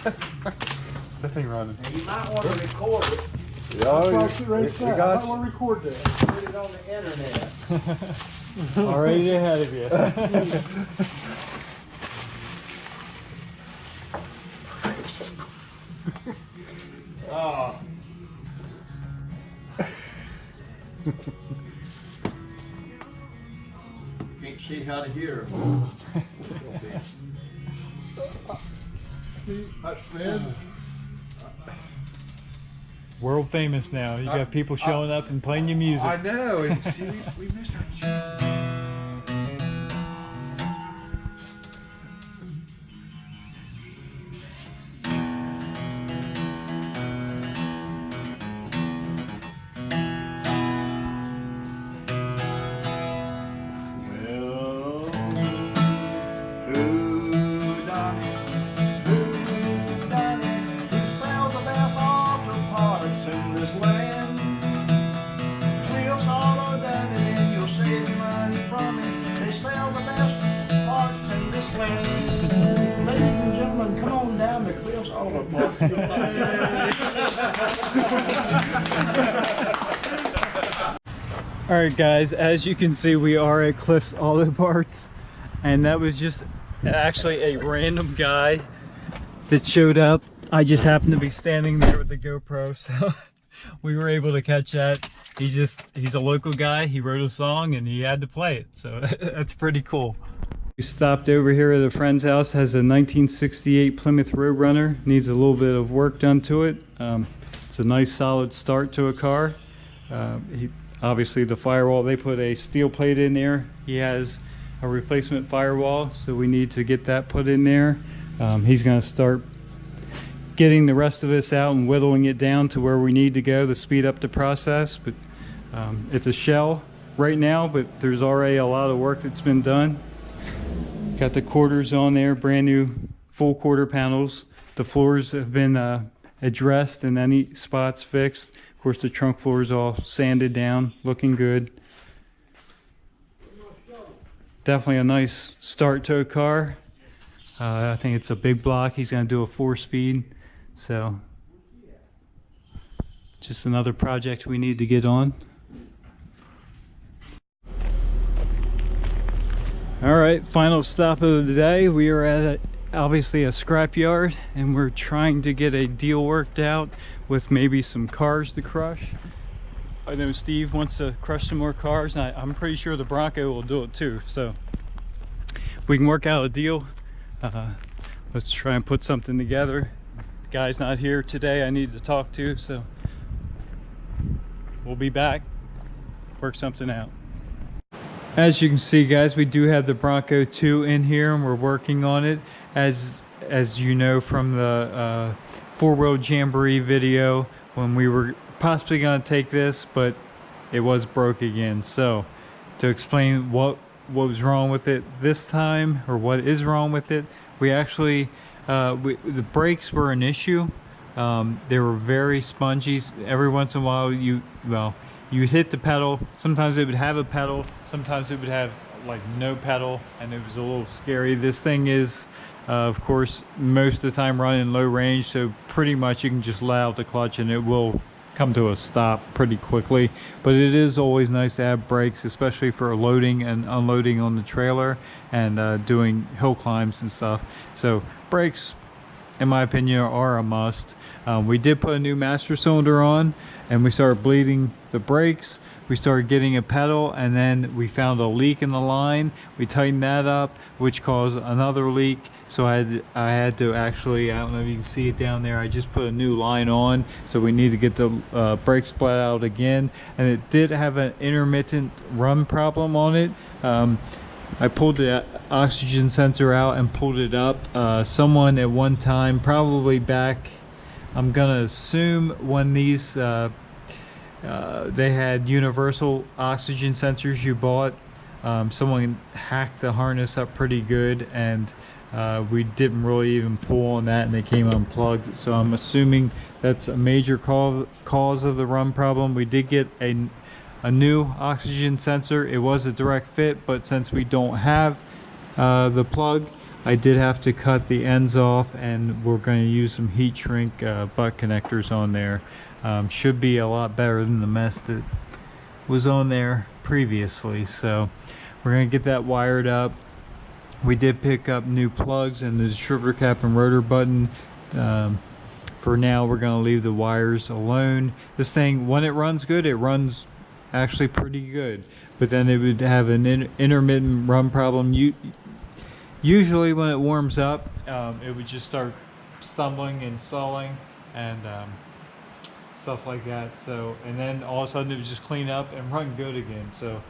That thing running. And you might want to record it. Oh, I should race that. got I want to record that. Put it on the internet. Already ahead of you. Oh. Can't see how to hear. See, man, World famous now. You got people showing up and playing your music. I know. And see, we missed our chance. All right, guys, as you can see, we are at Cliff's Auto Parts, and that was just actually a random guy that showed up. I just happened to be standing there with the GoPro, so we were able to catch that. He's a local guy. He wrote a song and he had to play it, so that's pretty cool. We stopped over here at a friend's house. Has a 1968 Plymouth Roadrunner. Needs a little bit of work done to it. It's a nice solid start to a car. Obviously the firewall, they put a steel plate in there. He has a replacement firewall, so we need to get that put in there. He's going to start getting the rest of this out and whittling it down to where we need to go to speed up the process. But it's a shell right now, but there's already a lot of work that's been done. Got the quarters on there, brand new full quarter panels. The floors have been addressed and any spots fixed. Of course, the trunk floor is all sanded down, looking good. Definitely a nice start to a car. I think it's a big block. He's going to do a 4-speed. So just another project we need to get on. All right, final stop of the day. We are at obviously a scrapyard, and we're trying to get a deal worked out with maybe some cars to crush. I know Steve wants to crush some more cars, and I'm pretty sure the Bronco will do it too. So if we can work out a deal, let's try and put something together. The guy's not here today I need to talk to, so we'll be back, work something out. As you can see, guys, we do have the Bronco 2 in here, and we're working on it. As you know from the four-wheel jamboree video, when we were possibly going to take this, but it was broke again. So to explain what was wrong with it this time, or what is wrong with it, we actually the brakes were an issue. They were very spongy. Every once in a while you would hit the pedal. Sometimes it would have a pedal, sometimes it would have like no pedal, and it was a little scary. This thing is of course most of the time running low range, so pretty much you can just let out the clutch and it will come to a stop pretty quickly. But it is always nice to have brakes, especially for loading and unloading on the trailer and doing hill climbs and stuff. So brakes, in my opinion, are a must. We did put a new master cylinder on, and we started bleeding the brakes. We started getting a pedal, and then we found a leak in the line. We tightened that up, which caused another leak. So I had to actually, I don't know if you can see it down there, I just put a new line on. So we need to get the brake split out again. And it did have an intermittent run problem on it. I pulled the oxygen sensor out and pulled it up. Someone at one time, probably back, I'm gonna assume when these they had universal oxygen sensors you bought, someone hacked the harness up pretty good, and we didn't really even pull on that and they came unplugged. So I'm assuming that's a major cause of the run problem. We did get a new oxygen sensor. It was a direct fit, but since we don't have the plug, I did have to cut the ends off, and we're going to use some heat shrink butt connectors on there. Should be a lot better than the mess that was on there previously. So we're going to get that wired up. We did pick up new plugs and the distributor cap and rotor button. For now, we're going to leave the wires alone. This thing, when it runs good, it runs actually pretty good, but then it would have an intermittent run problem. Usually when it warms up, it would just start stumbling and stalling and stuff like that. So, and then all of a sudden it would just clean up and run good again. So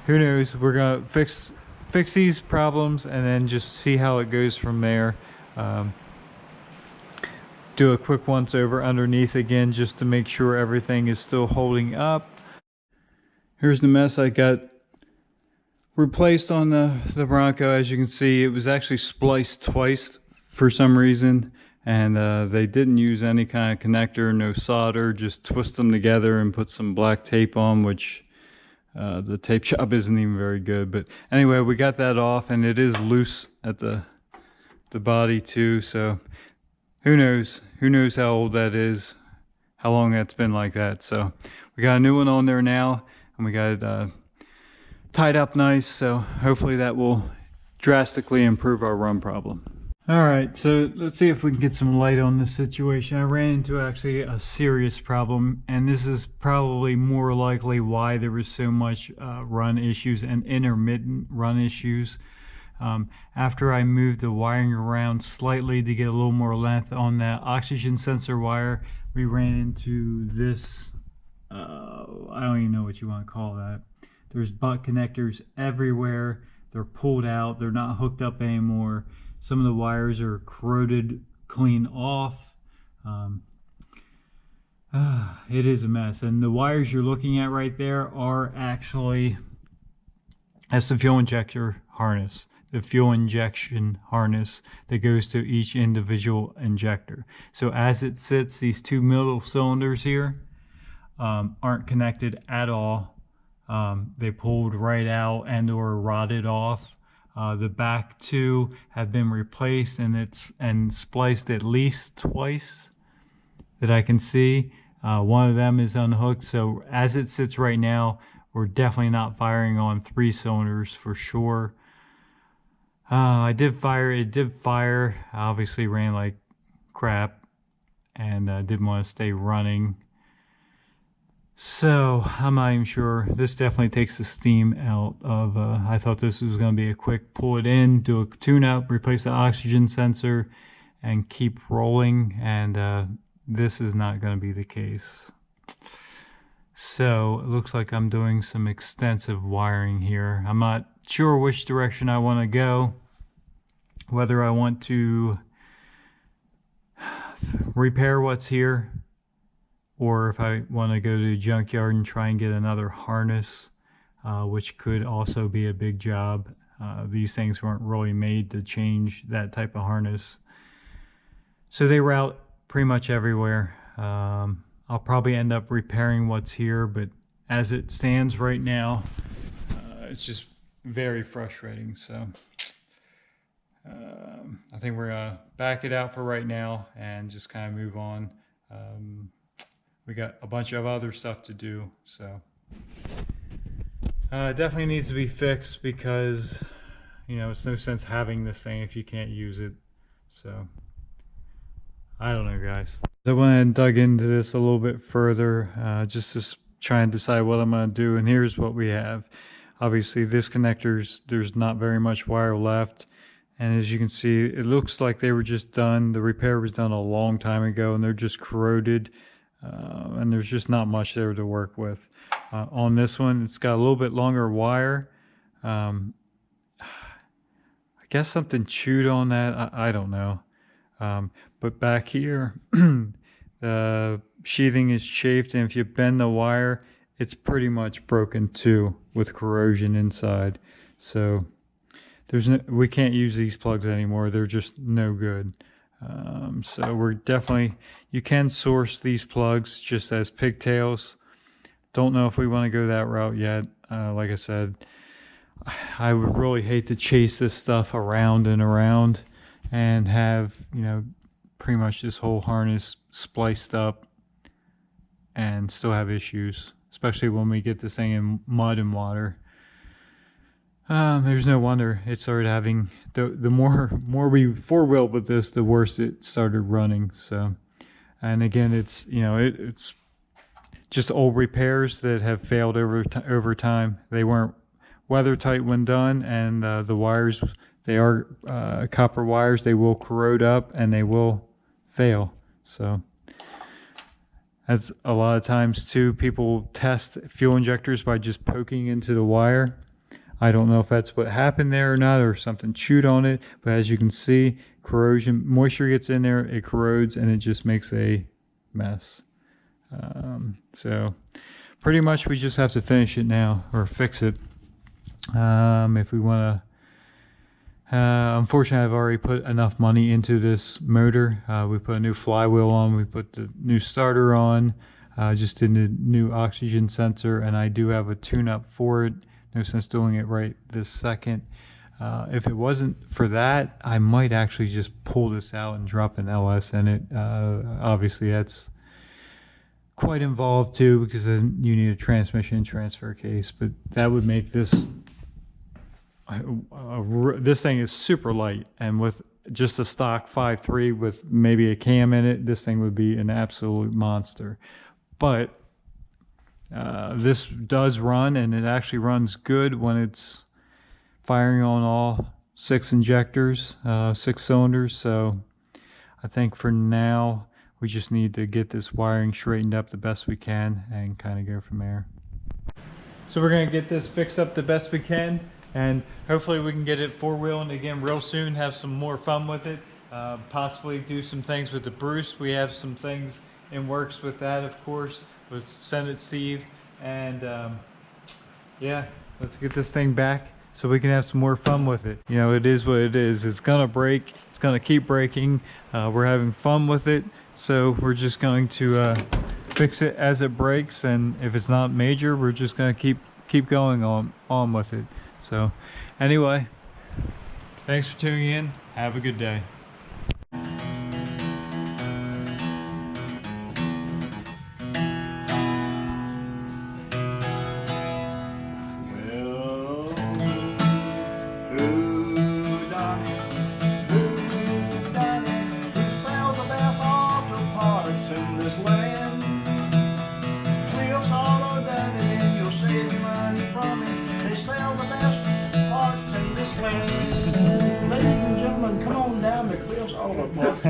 who knows? We're gonna fix these problems and then just see how it goes from there. Do a quick once over underneath again just to make sure everything is still holding up. Here's the mess I got replaced on the Bronco. As you can see, it was actually spliced twice for some reason, and they didn't use any kind of connector, no solder, just twist them together and put some black tape on, which the tape shop isn't even very good. But anyway, we got that off, and it is loose at the body too, so who knows how old that is, how long that's been like that. So we got a new one on there now, and we got it tied up nice, so hopefully that will drastically improve our run problem. All right, so let's see if we can get some light on this situation. I ran into actually a serious problem, and this is probably more likely why there was so much run issues and intermittent run issues. After I moved the wiring around slightly to get a little more length on that oxygen sensor wire, we ran into this, I don't even know what you want to call that. There's butt connectors everywhere. They're pulled out. They're not hooked up anymore. Some of the wires are corroded clean off. It is a mess. And the wires you're looking at right there are actually, that's the fuel injector harness. The fuel injection harness that goes to each individual injector. So as it sits, these two middle cylinders here aren't connected at all. They pulled right out and or rotted off. The back two have been replaced and spliced at least twice that I can see. One of them is unhooked. So as it sits right now, we're definitely not firing on 3 cylinders for sure. I did fire, it did fire, obviously ran like crap, and didn't want to stay running. So I'm not even sure. This definitely takes the steam out of, I thought this was going to be a quick pull it in, do a tune up, replace the oxygen sensor, and keep rolling, and this is not going to be the case. So it looks like I'm doing some extensive wiring here. I'm not sure which direction I want to go, whether I want to repair what's here, or if I want to go to the junkyard and try and get another harness, which could also be a big job. These things weren't really made to change that type of harness. So they route pretty much everywhere. I'll probably end up repairing what's here, but as it stands right now, it's just very frustrating. So I think we're gonna back it out for right now and just kind of move on. We got a bunch of other stuff to do, so it definitely needs to be fixed, because you know, it's no sense having this thing if you can't use it. So I don't know, guys. I went and dug into this a little bit further, just to try and decide what I'm going to do. And here's what we have. Obviously, this connector's, there's not very much wire left. And as you can see, it looks like they were just done. The repair was done a long time ago, and they're just corroded. And there's just not much there to work with. On this one, it's got a little bit longer wire. I guess something chewed on that. I don't know. But back here, the sheathing is chafed, and if you bend the wire, it's pretty much broken too, with corrosion inside. So there's no, we can't use these plugs anymore. They're just no good. So we're definitely, you can source these plugs just as pigtails. Don't know if we want to go that route yet. Like I said, I would really hate to chase this stuff around and around and have, you know, pretty much this whole harness spliced up and still have issues, especially when we get this thing in mud and water. There's no wonder it started having, the more we four-wheeled with this, the worse it started running. So, and again, it's, you know, it's just old repairs that have failed over time. They weren't weather tight when done, and the wires, they are copper wires. They will corrode up and they will fail. So as a lot of times too, people test fuel injectors by just poking into the wire. I don't know if that's what happened there or not, or something chewed on it, but as you can see, corrosion, moisture gets in there, it corrodes, and it just makes a mess. So pretty much we just have to finish it now, or fix it, if we want to. Unfortunately, I've already put enough money into this motor. We put a new flywheel on, we put the new starter on, just did a new oxygen sensor, and I do have a tune-up for it. No sense doing it right this second. If it wasn't for that, I might actually just pull this out and drop an LS in it. Obviously, that's quite involved too, because then you need a transmission transfer case, but that would make this this thing is super light, and with just a stock 5.3 with maybe a cam in it, this thing would be an absolute monster. But this does run, and it actually runs good when it's firing on all 6 injectors, 6 cylinders. So I think for now we just need to get this wiring straightened up the best we can and kind of go from there. So we're going to get this fixed up the best we can, and hopefully we can get it four-wheeling again real soon, have some more fun with it, possibly do some things with the Bruce. We have some things in works with that, of course, with Senate Steve, and yeah, let's get this thing back so we can have some more fun with it. You know, it is what it is. It's gonna break, it's gonna keep breaking. We're having fun with it, so we're just going to fix it as it breaks, and if it's not major, we're just gonna keep going on with it. So anyway, thanks for tuning in. Have a good day. All the parts.